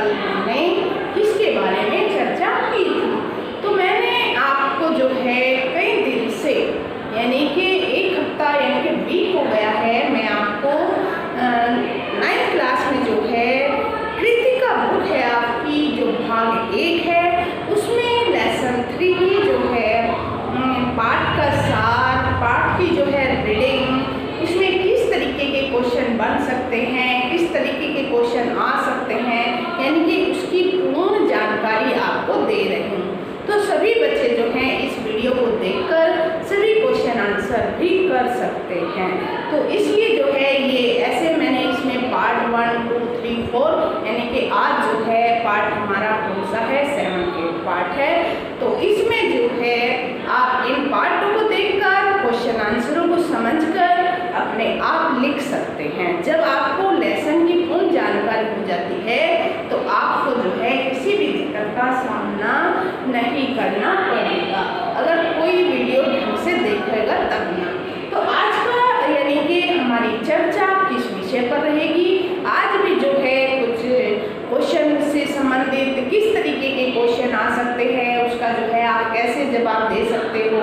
कल हमने किसके बारे में चर्चा की थी। तो मैंने आपको जो है कई दिन से यानी कि एक हफ्ता यानी कि वीक हो गया है, मैं आपको 9th क्लास में जो है कृतिका बुक है आपकी जो भाग 1 है उसमें लेसन 3 की जो है पाठ का सार, पाठ की जो है रीडिंग, इसमें किस तरीके के क्वेश्चन बन सकते हैं, किस तरीके के क्वेश्चन आ सकते हैं, यानी कि उसकी पूर्ण जानकारी आपको दे रही हूँ। तो सभी बच्चे जो हैं इस वीडियो को देखकर सभी क्वेश्चन आंसर भी कर सकते हैं। तो इसलिए जो है ये ऐसे मैंने इसमें पार्ट 1, 2, 3, 4 यानी कि आज जो है पार्ट हमारा कौन सा है 7 के पार्ट है। तो इसमें जो है आप इन पार्टों को देखकर क्वेश्चन आंसरों को समझकर अपने आप लिख सकते हैं। जब आपको लेसन की पूर्ण जानकारी हो जाती है तो आपको जो है किसी भी दिक्कत का सामना नहीं करना पड़ेगा, अगर कोई वीडियो ढंग से देखेगा तब ना। तो आज का यानी कि हमारी चर्चा किस विषय पर रहेगी, आज भी जो है कुछ क्वेश्चन से संबंधित किस तरीके के क्वेश्चन आ सकते हैं उसका जो है आप कैसे जवाब दे सकते हो।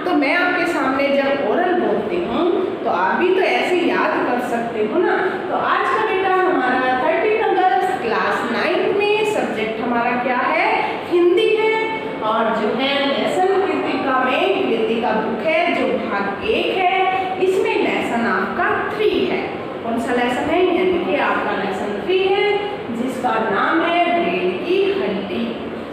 तो मैं आपके सामने जब ओरल बोलती हूँ तो आप भी तो ऐसे याद कर सकते हो ना। तो आज का बेटा हमारा 13 अगस्त क्लास 9 में सब्जेक्ट हमारा क्या है, हिंदी है। और जो है लेसन कृतिका में कृतिका बुक है जो भाग 1 है, इसमें लेसन आपका 3 है। कौन सा लेसन है, यानी कि आपका लेसन 3 है जिसका नाम है ब्रेल की हड्डी।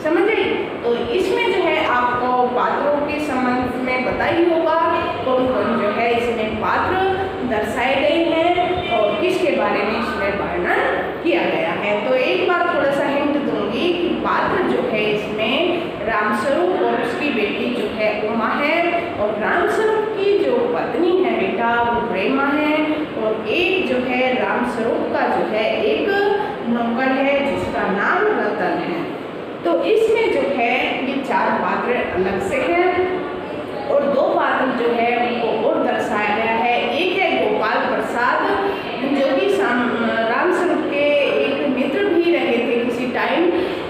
समझ गई। तो इसमें जो है आपको पात्रों के संबंध में बताई होगा कौन कौन जो है इसमें पात्र दर्शाए गए हैं और किसके बारे में इसमें वर्णन किया गया है। तो एक बार थोड़ा सा हिंट दूंगी कि पात्र जो है इसमें रामस्वरूप और उसकी बेटी जो है उमा है, और रामस्वरूप की जो पत्नी है बेटा वो प्रेमा है, और एक जो है रामस्वरूप का जो है एक नौकर है जिसका नाम रतन है। तो इसमें जो है ये 4 पात्र अलग से हैं और 2 पात्र जो है उनको और दर्शाया गया है। एक है गोपाल प्रसाद जो कि रामस्वरूप के एक मित्र भी रहे थे किसी टाइम,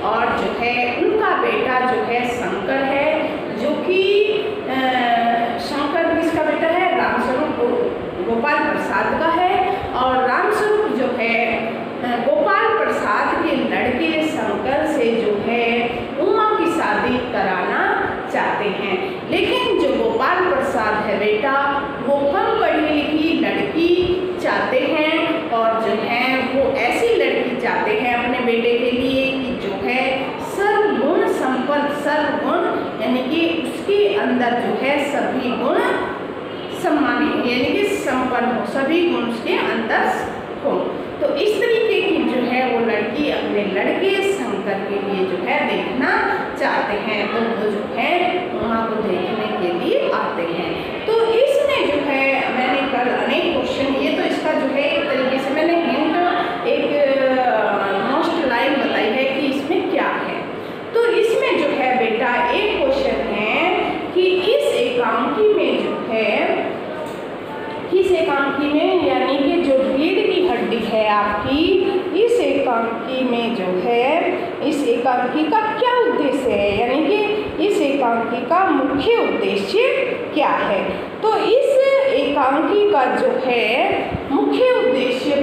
और जो है उनका बेटा जो है शंकर है जो कि शंकर किसका बेटा है, रामस्वरूप गोपाल प्रसाद का है। और रामस्वरूप जो है गोपाल प्रसाद के लड़के शंकर से जो है उमा की शादी कराना चाहते हैं, लेकिन जो गोपाल प्रसाद है बेटा वो कम पढ़ी लिखी लड़की चाहते हैं, और जो है वो ऐसी लड़की चाहते हैं अपने बेटे के लिए कि जो है सर्वगुण संपन्न, सर्वगुण यानी कि उसके अंदर जो है सभी गुण सम्मानित यानी कि संपन्न हो, सभी गुण उसके अंदर हो। तो इस तरीके की जो है वो लड़की अपने लड़के शंकर के लिए जो है देखना चाहते हैं, तो वो जो है उमा को देखने के लिए आते हैं। तो इसमें जो है मैंने कल अनेक क्वेश्चन, ये तो इसका जो है एक तरीके से मैंने हिंट एक मोस्ट लाइन बताई है कि इसमें क्या है। तो इसमें जो है बेटा एक क्वेश्चन है कि इस एकांकी में जो है किस एकांकी में यानी कि जो रीढ़ की हड्डी है आपकी, इस एकांकी में जो है इस एकांकी का क्या उद्देश्य है, यानी कि इस एकांकी का मुख्य उद्देश्य क्या है। तो इस एकांकी का जो है मुख्य उद्देश्य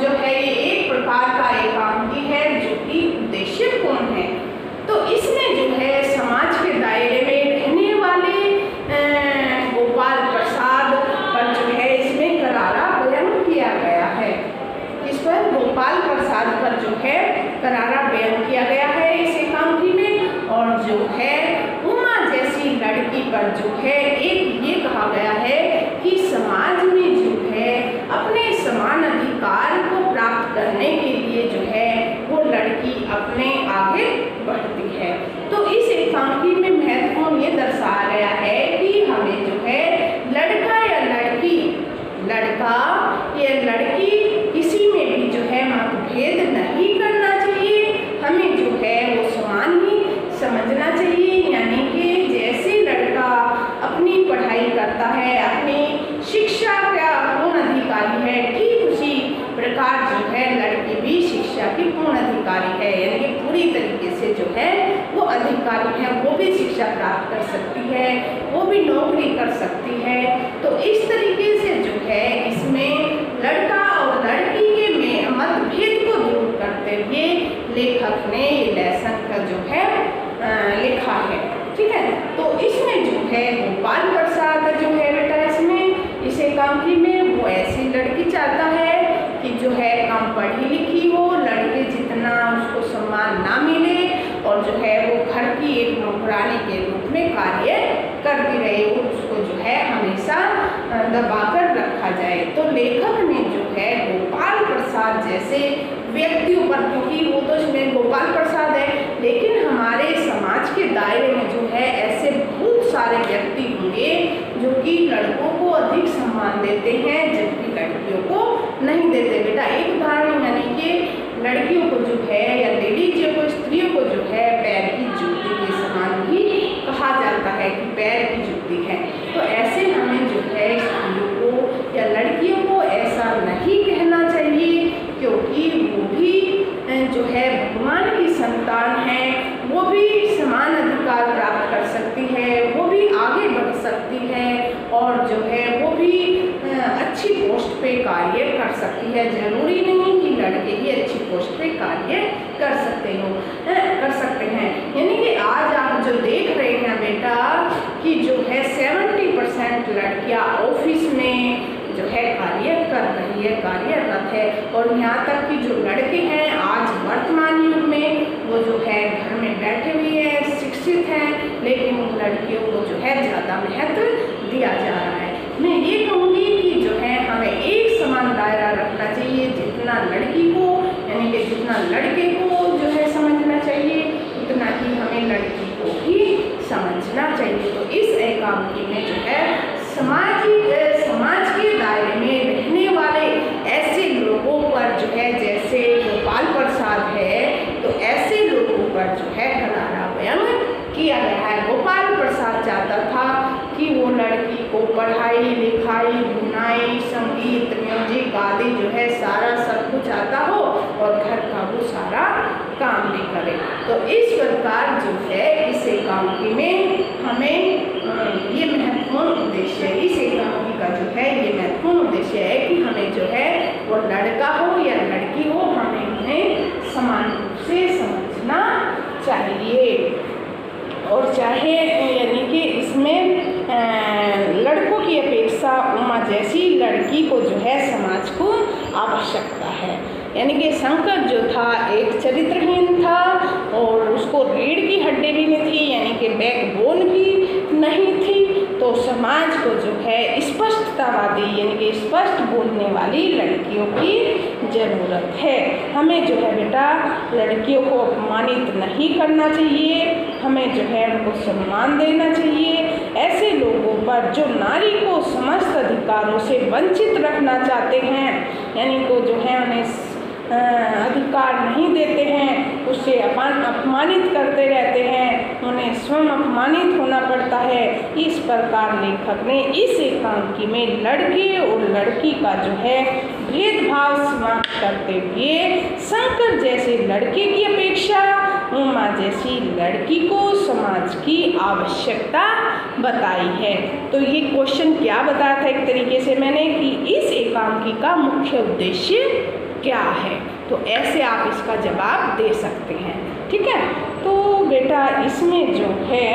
जो है ये एक प्रकार का एकांकी है जो कि उद्देश्यपूर्ण है। तो इसमें जो है समाज के दायरे में रहने वाले गोपाल प्रसाद पर जो है इसमें करारा बयान किया गया है। इस पर गोपाल प्रसाद पर जो है करारा बयान किया गया है इस एकांकी में, और जो है उमा जैसी लड़की पर जो है एक ये कहा गया है कि समाज में जो है अपने समान अधिकार को प्राप्त करने के लिए जो है वो लड़की अपने आगे बढ़ती है। तो इस एकांकी में महत्वपूर्ण ये दर्शाया गया है कि हमें जो है लड़का या लड़की, लड़का या लड़की किसी में भी जो है मतभेद नहीं करना चाहिए, हमें जो है वो समान ही समझना चाहिए। यानी कि जैसे लड़का अपनी पढ़ाई करता है, अपनी शिक्षा का पूर्ण अधिकारी है, ठीक उसी प्रकार जो है लड़की भी शिक्षा की पूर्ण अधिकारी है, यानी कि पूरी तरीके से जो है वो अधिकारी है, वो भी शिक्षा प्राप्त कर सकती है, वो भी नौकरी कर सकती है। तो इस तरीके से जो है इसमें लड़का और लड़की के में मतभेद को दूर करते हुए लेखक ने ये लेसन का जो है लिखा है। ठीक है, तो इसमें जो है गोपाल प्रसाद जो है बेटा इसमें इस एकांकी में वो ऐसी लड़की चाहता है कि जो है कम पढ़ी लिखी हो, लड़के जितना उसको सम्मान ना मिले और जो है वो घर की एक नौकरानी के रूप में कार्य करती रहे, उसको जो है हमेशा दबाकर रखा जाए। तो लेखक ने जो है गोपाल प्रसाद जैसे व्यक्तियों पर, क्योंकि वो तो इसमें गोपाल प्रसाद है, लेकिन हमारे समाज के दायरे में जो है ऐसे बहुत सारे व्यक्ति होंगे जो कि लड़कों को अधिक सम्मान देते हैं जबकि लड़कियों को नहीं देते। बेटा एक उदाहरण, यानी कि लड़कियों को जो है या लेडीज को, स्त्रियों को जो है पैर की जूती के समान भी कहा जाता है कि पैर की जूती है। तो ऐसे हमें जो है स्त्रियों को या लड़कियों को ऐसा नहीं कहना चाहिए, क्योंकि वो भी जो है भगवान की संतान है, वो भी समान अधिकार प्राप्त कर सकती है, वो भी आगे बढ़ सकती है और जो है वो भी अच्छी पोस्ट पे कार्य कर सकती है। जरूरी नहीं कि लड़के ही अच्छी पोस्ट पे कार्य कर सकते हैं। यानी कि आज आप जो देख रहे हैं बेटा कि जो है 70% लड़कियां ऑफिस में जो है कार्य कर रही है, कार्यरत है, और यहाँ तक कि जो लड़के हैं आज वर्तमान युग में वो जो है घर में बैठे हुए हैं, शिक्षित हैं, लेकिन उन लड़कियों को जो है ज़्यादा महत्व दिया जा रहा है। मैं ये कहूँगी कि जो है हमें एक समान दायरा रखना चाहिए, जितना लड़की को यानी कि जितना लड़के को जो है समझना चाहिए उतना ही हमें लड़की को भी समझना चाहिए। तो इस एकांकी में जो है समाज के दायरे में रहने वाले ऐसे लोगों पर जो है, जैसे गोपाल प्रसाद है, तो ऐसे लोगों पर जो है करारा बयान किया गया है। गोपाल प्रसाद चाहता था कि वो लड़की को पढ़ाई लिखाई, बुनाई, संगीत, म्यूजिक आदि जो है सारा सब कुछ आता हो और घर का वो सारा काम भी करे। तो इस प्रकार जो है इस एकांकी में हमें ये महत्वपूर्ण उद्देश्य है, इस एकांकी का जो है ये महत्वपूर्ण उद्देश्य है कि हमें जो है वो लड़का हो या लड़की हो, हमें उन्हें समान रूप से समझना चाहिए। और चाहे यानी कि इसमें लड़कों की अपेक्षा उमा जैसी लड़की को जो है समाज को आवश्यकता है। यानी कि शंकर जो था एक चरित्रहीन था और उसको रीढ़ की हड्डी भी नहीं थी, यानी कि बैकबोन भी नहीं थी, तो समाज को जो है स्पष्टतावादी यानी कि स्पष्ट बोलने वाली लड़कियों की ज़रूरत है। हमें जो है बेटा लड़कियों को अपमानित नहीं करना चाहिए, हमें जो है उनको सम्मान देना चाहिए। ऐसे लोगों पर जो नारी को समस्त अधिकारों से वंचित रखना चाहते हैं, यानी को जो है उन्हें अधिकार नहीं देते हैं, उससे अपमानित करते रहते हैं, उन्हें स्वयं अपमानित होना पड़ता है। इस प्रकार लेखक ने इस एकांकी में लड़के और लड़की का जो है भेदभाव समाप्त करते हुए शंकर जैसे लड़के की अपेक्षा उमा जैसी लड़की को समाज की आवश्यकता बताई है। तो ये क्वेश्चन क्या बताया था एक तरीके से मैंने कि इस एकांकी का मुख्य उद्देश्य क्या है, तो ऐसे आप इसका जवाब दे सकते हैं। ठीक है, तो बेटा इसमें जो है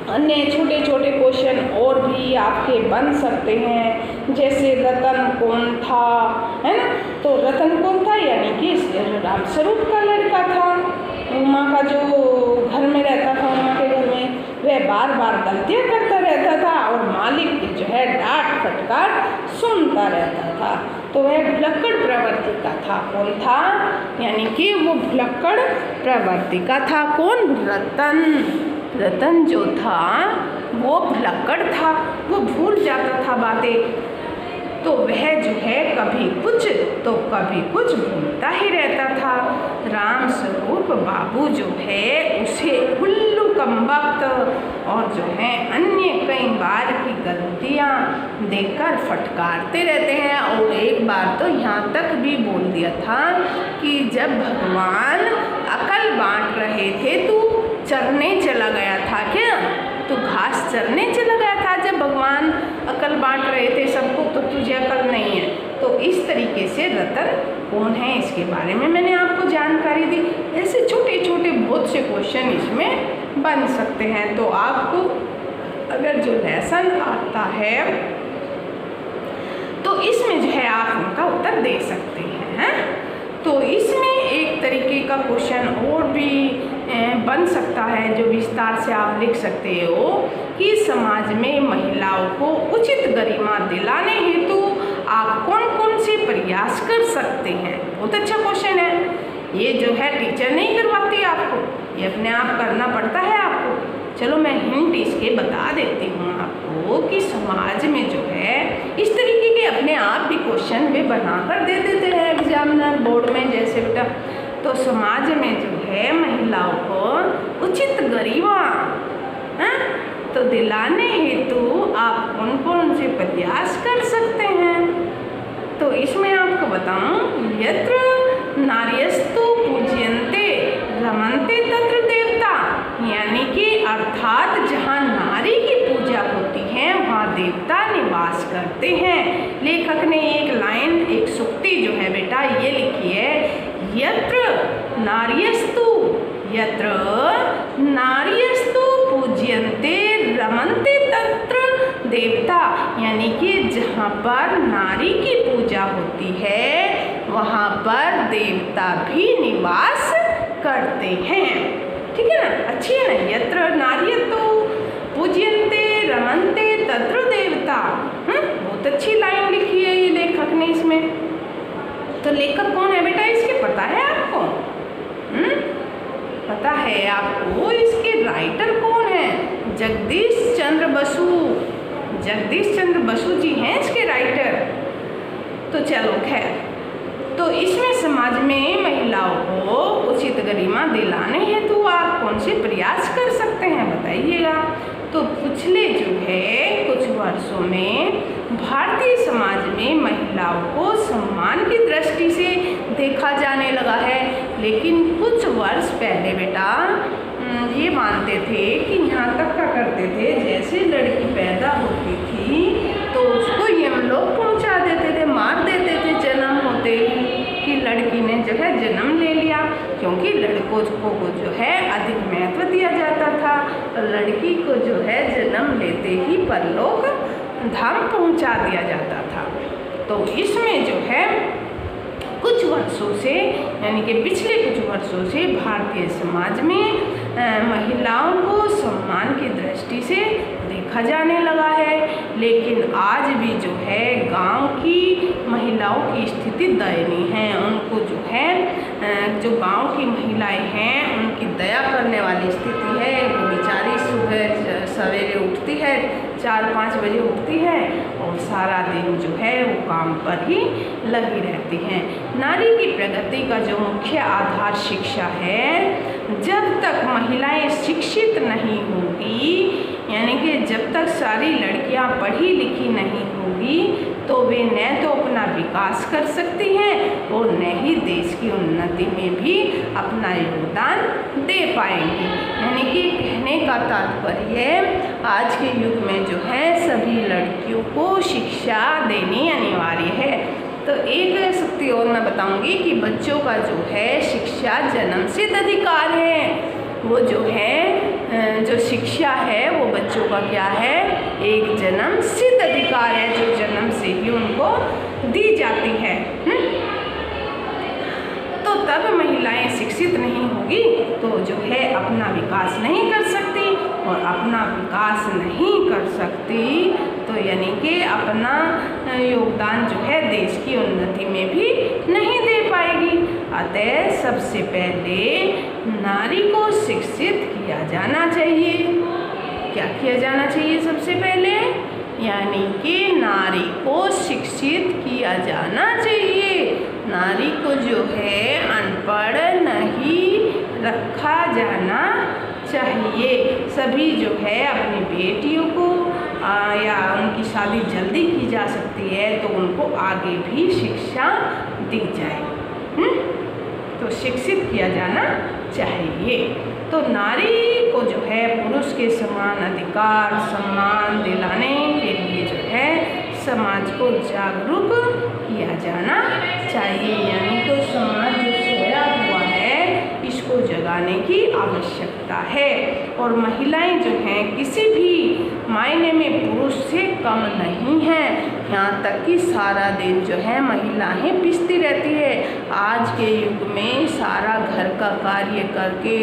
अन्य छोटे छोटे क्वेश्चन और भी आपके बन सकते हैं, जैसे रतन कौन था, है ना। तो रतन कौन था, यानी कि रामस्वरूप का लड़का था। उमा का जो घर में रहता था, उमा के घर में वह बार बार गलतियाँ करता रहता था और मालिक की जो है डांट फटकार सुनता रहता था। तो वह भुलक्कड़ प्रवृत्ति का था। कौन था, यानी कि वो भुलक्कड़ प्रवृत्ति का था। कौन, रतन। रतन जो था वो भुलक्कड़ था, वो भूल जाता था बातें, तो वह जो है कभी कुछ तो कभी कुछ भूलता ही रहता था। रामस्वरूप बाबू जो है उसे उल्लू कमबख्त और जो है अन्य कई बार की गलती मूर्तियाँ देखकर फटकारते रहते हैं। और एक बार तो यहाँ तक भी बोल दिया था कि जब भगवान अकल बांट रहे थे तू चरने चला गया था क्या? तो घास चरने चला गया था जब भगवान अकल बांट रहे थे सबको, तो तुझे अकल नहीं है। तो इस तरीके से रतन कौन है इसके बारे में मैंने आपको जानकारी दी। ऐसे छोटे छोटे बहुत से क्वेश्चन इसमें बन सकते हैं। तो आपको अगर जो लेसन आता है तो इसमें जो है आप उनका उत्तर दे सकते हैं। तो इसमें एक तरीके का क्वेश्चन और भी बन सकता है जो विस्तार से आप लिख सकते हो कि समाज में महिलाओं को उचित गरिमा दिलाने हेतु आप कौन कौन से प्रयास कर सकते हैं। बहुत अच्छा क्वेश्चन है। ये जो है टीचर नहीं करवाती आपको, ये अपने आप करना पड़ता है आपको। चलो मैं हिंट इसके बता देती हूँ आपको कि समाज में जो है इस तरीके के अपने आप भी क्वेश्चन वे बना कर दे देते हैं एग्जामिनर बोर्ड में। जैसे बेटा तो समाज में जो है महिलाओं को उचित गरिमा तो दिलाने हेतु आप कौन कौन से प्रयास कर सकते हैं। तो इसमें आपको बताऊं, यत्र नार्यस्तु पूज्यन्ते रमन्ते तत्र देवता, यानी कि अर्थात जहाँ नारी की पूजा होती है वहाँ देवता निवास करते हैं। लेखक ने एक लाइन, एक सूक्ति जो है बेटा ये लिखी है, यत्र नार्यस्तु पूज्यन्ते रमन्ते तत्र देवता, यानी कि जहाँ पर नारी की पूजा होती है वहाँ पर देवता भी निवास करते हैं। ठीक है ना, अच्छी है ना। यत्र नार्यस्तु पूज्यन्ते रमन्ते तत्र देवता, बहुत अच्छी लाइन लिखी है ये लेखक ने इसमें। तो लेखक कौन है बेटा इसके पता है आपको? पता है आपको इसके राइटर कौन है? जगदीश चंद्र बसु। जगदीश चंद्र बसु जी हैं इसके राइटर। तो चलो खैर, तो इसमें समाज में महिलाओं को उचित गरिमा दिलाने हेतु आप कौन से प्रयास कर सकते हैं बताइएगा। तो पिछले जो है कुछ वर्षों में भारतीय समाज में महिलाओं को सम्मान की दृष्टि से देखा जाने लगा है। लेकिन कुछ वर्ष पहले बेटा ये मानते थे कि यहाँ तक का करते थे, जैसे लड़की पैदा होती थी तो उसको यमलोक पहुँचा देते थे, मार देते थे जन्म होते ही कि लड़की ने जो है जन्म ले लिया, क्योंकि लड़कों को जो है अधिक महत्व दिया जाता था। लड़की को जो है जन्म लेते ही परलोक धाम पहुँचा दिया जाता था। तो इसमें जो है कुछ वर्षों से, यानी कि पिछले कुछ वर्षों से भारतीय समाज में महिलाओं को सम्मान की दृष्टि से देखा जाने लगा है। लेकिन आज भी जो है गांव की महिलाओं की स्थिति दयनीय है। उनको जो है जो गांव की महिलाएं हैं उनकी दया करने वाली स्थिति है। वो बेचारी सुबह सवेरे उठती है, 4-5 बजे उठती है और सारा दिन जो है वो काम पर ही लगी रहती हैं। नारी की प्रगति का जो मुख्य आधार शिक्षा है। जब तक महिलाएं शिक्षित नहीं होगी, यानी कि जब तक सारी लड़कियां पढ़ी लिखी नहीं होगी तो वे न तो अपना विकास कर सकती हैं और न ही देश की उन्नति में भी अपना योगदान दे पाएंगी। यानी कि कहने का तात्पर्य आज के युग में जो है सभी लड़कियों को शिक्षा देनी अनिवार्य है। तो एक शक्ति और मैं बताऊंगी कि बच्चों का जो है शिक्षा जन्मसिद्ध अधिकार है। वो जो है जो शिक्षा है वो बच्चों का क्या है, एक जन्म सिद्ध अधिकार है जो जन्म से ही उनको दी जाती है। तो तब महिलाएं शिक्षित नहीं होगी तो जो है अपना विकास नहीं कर सकती, और अपना विकास नहीं कर सकती तो यानी कि अपना योगदान जो है देश की उन्नति में भी नहीं दे पाएगी। अतः सबसे पहले नारी को शिक्षित किया जाना चाहिए। क्या किया जाना चाहिए सबसे पहले? यानी कि नारी को शिक्षित किया जाना चाहिए। नारी को जो है अनपढ़ नहीं रखा जाना चाहिए। सभी जो है अपनी बेटियों को, या उनकी शादी जल्दी की जा सकती है तो उनको आगे भी शिक्षा दी जाए। तो शिक्षित किया जाना चाहिए। तो नारी को जो है पुरुष के समान अधिकार सम्मान दिलाने के लिए जो है समाज को जागरूक किया जाना चाहिए। यानी तो समाज जो सोया हुआ है इसको जगाने की आवश्यकता है। और महिलाएं जो हैं किसी भी मायने में पुरुष से कम नहीं हैं। यहाँ तक कि सारा दिन जो है महिलाएं पिसती रहती है। आज के युग में सारा घर का कार्य करके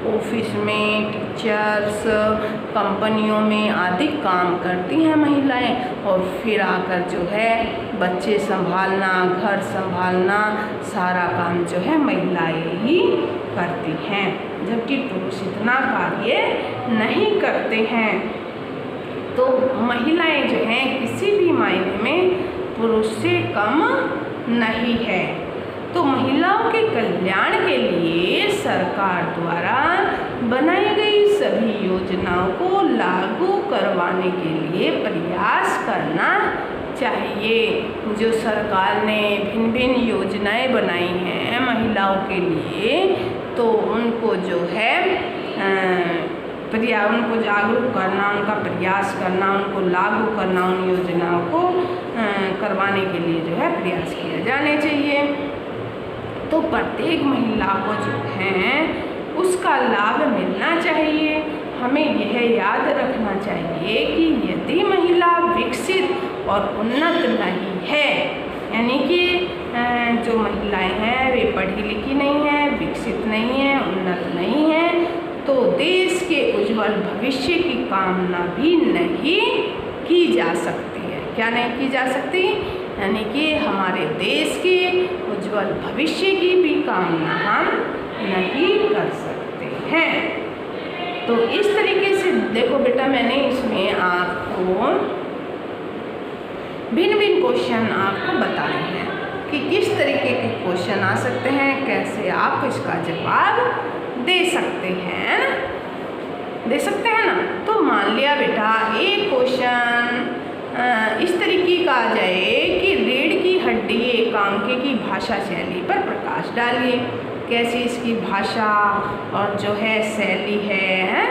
ऑफिस में टीचर्स कंपनियों में आदि काम करती हैं महिलाएं, और फिर आकर जो है बच्चे संभालना घर संभालना सारा काम जो है महिलाएं ही करती हैं, जबकि पुरुष इतना कार्य नहीं करते हैं। तो महिलाएं जो हैं किसी भी मायने में पुरुष से कम नहीं है। तो महिलाओं के कल्याण के लिए सरकार द्वारा बनाई गई सभी योजनाओं को लागू करवाने के लिए प्रयास करना चाहिए। जो सरकार ने भिन्न भिन्न योजनाएं बनाई हैं महिलाओं के लिए, तो उनको जो है उनको जागरूक करना, उनका प्रयास करना, उनको लागू करना, उन योजनाओं को करवाने के लिए जो है प्रयास किया जाने चाहिए। तो प्रत्येक महिला को जो है उसका लाभ मिलना चाहिए। हमें यह याद रखना चाहिए कि यदि महिला विकसित और उन्नत नहीं है, यानी कि जो महिलाएं हैं वे पढ़ी लिखी नहीं हैं, विकसित नहीं हैं, उन्नत नहीं हैं, तो देश के उज्जवल भविष्य की कामना भी नहीं की जा सकती है। क्या नहीं की जा सकती? यानी कि हमारे देश के उज्जवल भविष्य की भी कामना हम नहीं कर सकते हैं। तो इस तरीके से देखो बेटा, मैंने इसमें आपको भिन्न भिन्न क्वेश्चन आपको बताए हैं कि किस तरीके के क्वेश्चन आ सकते हैं, कैसे आप इसका जवाब दे सकते हैं ना, दे सकते हैं ना। तो मान लिया बेटा एक क्वेश्चन इस तरीके का आ जाए कि रीढ़ की हड्डी एकांके की भाषा शैली पर प्रकाश डालिए। कैसी इसकी भाषा और जो है शैली है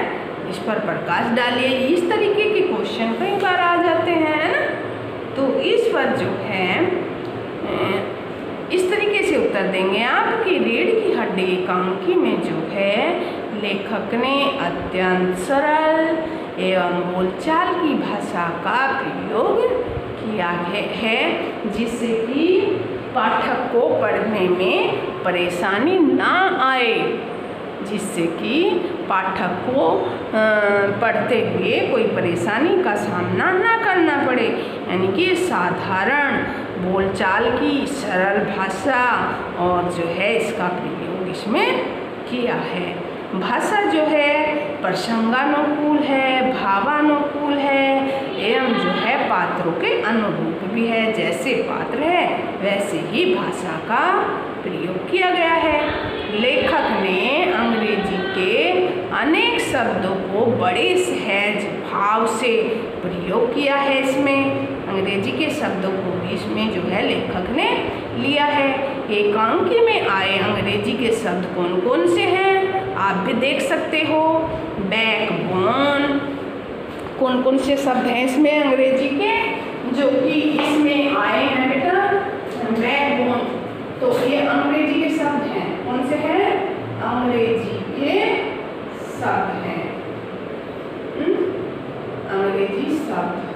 इस पर प्रकाश डालिए। इस तरीके के क्वेश्चन कई बार आ जाते हैं ना। तो इस पर जो है इस तरीके से उत्तर देंगे आप कि रीढ़ की हड्डी एकांकी में जो है लेखक ने अत्यंत सरल एवं बोलचाल की भाषा का प्रयोग किया है जिससे कि पाठक को पढ़ने में परेशानी ना आए, जिससे कि पाठक को पढ़ते हुए कोई परेशानी का सामना ना करना पड़े। यानी कि साधारण बोलचाल की सरल भाषा और जो है इसका प्रयोग इसमें किया है। भाषा जो है प्रसंगानुकूल है, भावानुकूल है एवं जो है पात्रों के अनुरूप भी है। जैसे पात्र है वैसे ही भाषा का प्रयोग किया गया है। लेखक ने अंग्रेजी के अनेक शब्दों को बड़े सहज भाव से प्रयोग किया है। इसमें अंग्रेजी के शब्दों को भी इसमें जो है लेखक ने लिया है। एकांकी में आए अंग्रेजी के शब्द कौन कौन से हैं आप भी देख सकते हो। बैकबोन, कौन कौन से शब्द हैं इसमें अंग्रेजी के जो कि इसमें आए हैं बेटा? बैकबोन, तो ये अंग्रेजी के शब्द हैं। कौन से हैं? अंग्रेजी के शब्द हैं, अंग्रेजी शब्द।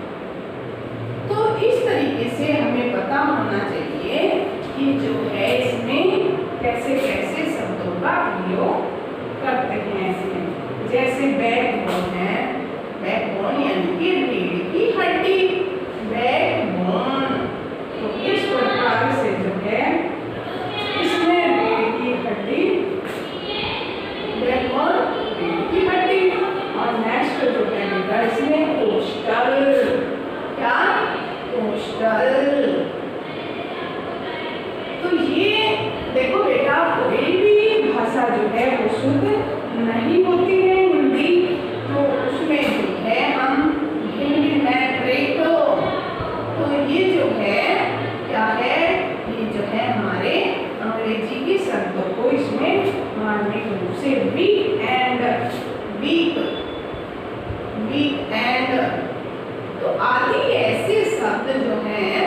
तो इस तरीके से हमें पता होना चाहिए कि जो है इसमें कैसे कैसे शब्दों का प्रयोग करते हैं इसमें। जैसे बैकबोन है, बैकबोन यानी कि रीढ़ की हड्डी, बैकबोन। तो इस प्रकार से जो है इसमें रीढ़ की हड्डी, बैकबोन रीढ़ की हड्डी। और नेक्स्ट जो है बेटा इसमें कोस्टल, क्या? कोस्टल। तो ये देखो बेटा कोई भी भाषा जो है वो शुद्ध नहीं होती है हिंदी, तो उसमें जो है हम भिन्न भिन्न से weekend, week, weekend, तो आदि ऐसे शब्द जो हैं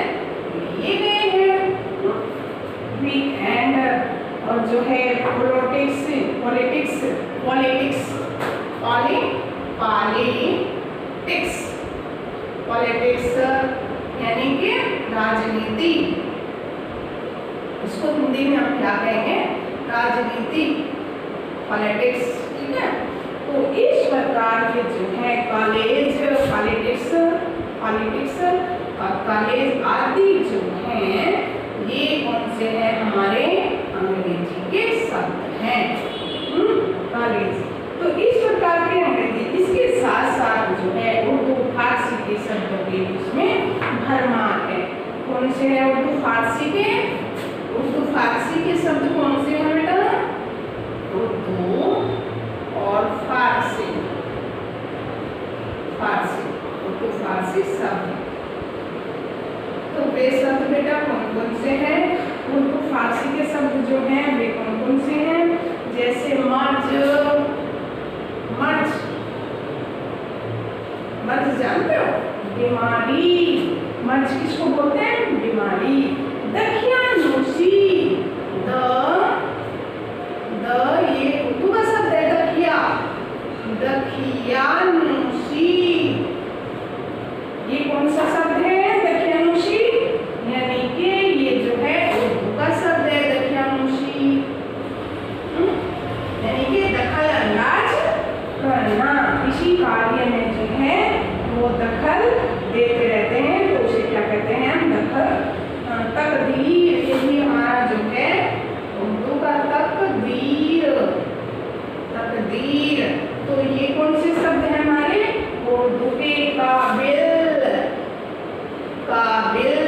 लिए गए हैं। वीक एंड और जो है politics, politics, politics, politics, politics यानी कि राजनीति, इसको हिंदी में हम क्या कहेंगे, राजनीति, पॉलिटिक्स, ठीक है। तो इस प्रकार के जो है कॉलेज, पॉलिटिक्स, पॉलिटिक्स और कॉलेज आदि जो हैं ये कौन से हैं, हमारे अंग्रेजी के शब्द हैं। कॉलेज, तो इस प्रकार के अंग्रेजी, इसके साथ साथ जो है उर्दू फारसी के शब्दों के उसमें भरमार है। कौन से है उर्दू फारसी के, उर्दू फारसी के शब्द कौन से हैं बेटा, उर्दू और फारसी, फारसी, उर्दू फारसी शब्द। तो वे शब्द बेटा कौन कौन से हैं, उर्दू फारसी के शब्द जो हैं वे कौन कौन से हैं, जैसे मर्ज, मर्ज, मर्ज जानते हो, बीमारी, मर्ज किसको बोलते हैं, बीमारी। दकियानूसी, ये उर्दू का शब्द है, दकिया, दकियानूसी, ये कौन सा शब्द है, दकियानूसी, यानी कि ये जो है उर्दू का शब्द है दकियानूसी, यानी कि दखल अंदाज करना, किसी कार्य में जो है वो दखल देते रहते हैं तो उसे क्या कहते हैं हम, दखल। तकदीर, यही हमारा जो है उर्दू का तकदीर, तकदीर, तो ये कौन से शब्द हैं हमारे उर्दू के, काबिल, काबिल।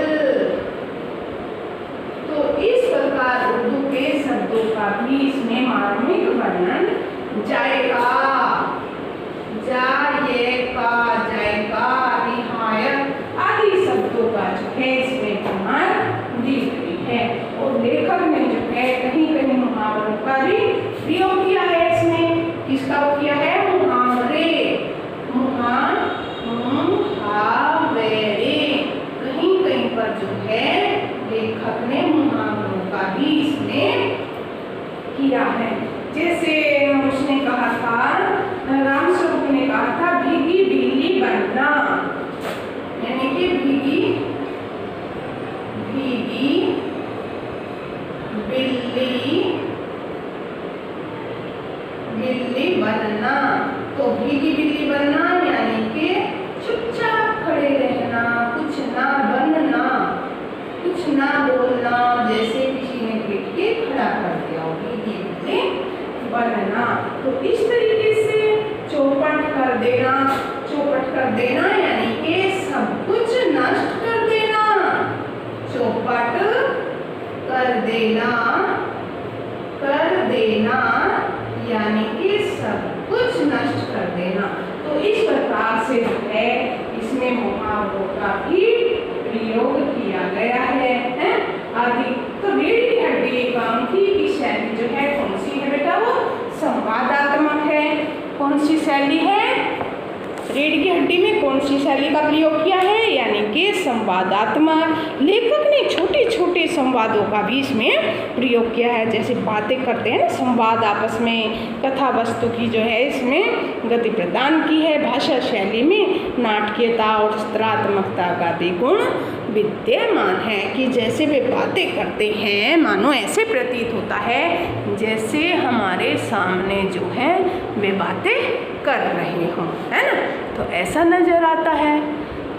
तो इस प्रकार उर्दू के शब्दों का भी इसमें मार्मिक वर्णन, जायका, जायका, जायका, निहायत आदि शब्दों का जो है इसमें प्रमाण दी गई है। और लेखक ने जो है कहीं कहीं मुहावरों का भी प्रयोग किया है, इसमें किसका किया है, मुहावरे, मुहावरे, कहीं कहीं पर जो है लेखक ने मुहावरों का भी इसमें किया है। जैसे उसने कहा था, रामस्वरूप ने कहा था, भीगी बिल्ली बनना, यानी कि भीगी, भीगी बिल्ली, बिल्ली बनना। तो भीगी बिल्ली बनना यानी कि चुपचाप खड़े रहना, कुछ ना बनना, कुछ ना बोलना, जैसे किसी ने पीट के खड़ा कर दिया हो, भीगी बिल्ली बनना। तो इस तरीके से चौपट कर देना, चौपट कर देना यानी कि सब कुछ नष्ट कर देना, चौपट कर देना, कर देना यानी कि सब कुछ नष्ट कर देना। तो इस प्रकार से जो है इसमें मुहावरों का भी प्रयोग किया गया है आदि। तो रीढ़ की हड्डी एकांकी की शैली जो है कौन सी है बेटा, वो संवादात्मक है। कौन सी शैली है, रीढ़ की हड्डी में कौन सी शैली का प्रयोग किया है, यानी कि संवादात्मक। लेखक ने छोटे छोटे संवादों का भी इसमें प्रयोग किया है, जैसे बातें करते हैं ना संवाद आपस में, कथा वस्तु की जो है इसमें गति प्रदान की है। भाषा शैली में नाटकीयता और चित्रात्मकता का भी गुण विद्यमान है, कि जैसे वे बातें करते हैं मानो ऐसे प्रतीत होता है जैसे हमारे सामने जो है वे बातें कर रहे हों, है ना, तो ऐसा नज़र आता है।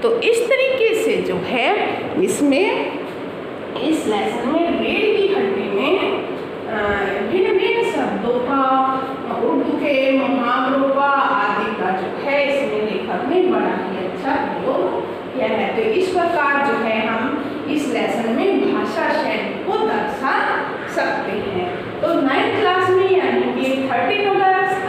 तो इस तरीके से जो है इसमें इस लेसन में रीढ़ की हड्डी में भिन्न भिन्न शब्दों का, उर्दू के मुहावरों का आदि का जो है इसमें लेखक ने बड़ा ही अच्छा प्रयोग किया है। तो इस प्रकार जो है हम इस लेसन में भाषा शैली को दर्शा सकते हैं। तो 9th क्लास में यानी कि 13 अगस्त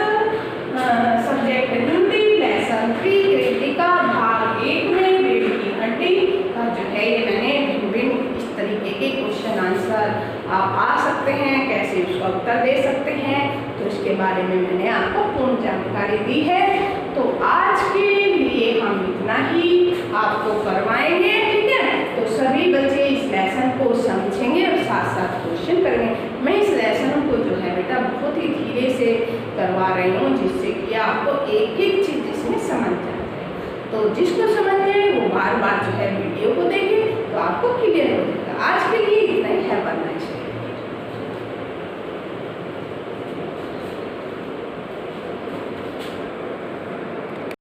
सब्जेक्ट हिंदी लेसन 3 कृतिका भाग 1 में रीढ़ की हड्डी का जो है ये मैंने भिन्न इस तरीके के क्वेश्चन आंसर आप आ सकते हैं, कैसे उसका उत्तर दे सकते हैं तो इसके बारे में मैंने आपको पूर्ण जानकारी दी है। तो आज के लिए हम इतना ही आपको करवाएंगे, ठीक है। तो सभी बच्चे इस लेसन को समझेंगे और साथ साथ क्वेश्चन करेंगे। मैं इस लेसन को जो है बेटा बहुत ही धीरे से करवा रही हूँ, जिससे कि आपको एक एक चीज़ इसमें समझ जाए। तो जिसको समझे वो बार बार जो है वीडियो को देखे तो आपको क्लियर हो जाएगा। आज के लिए इतना ही है।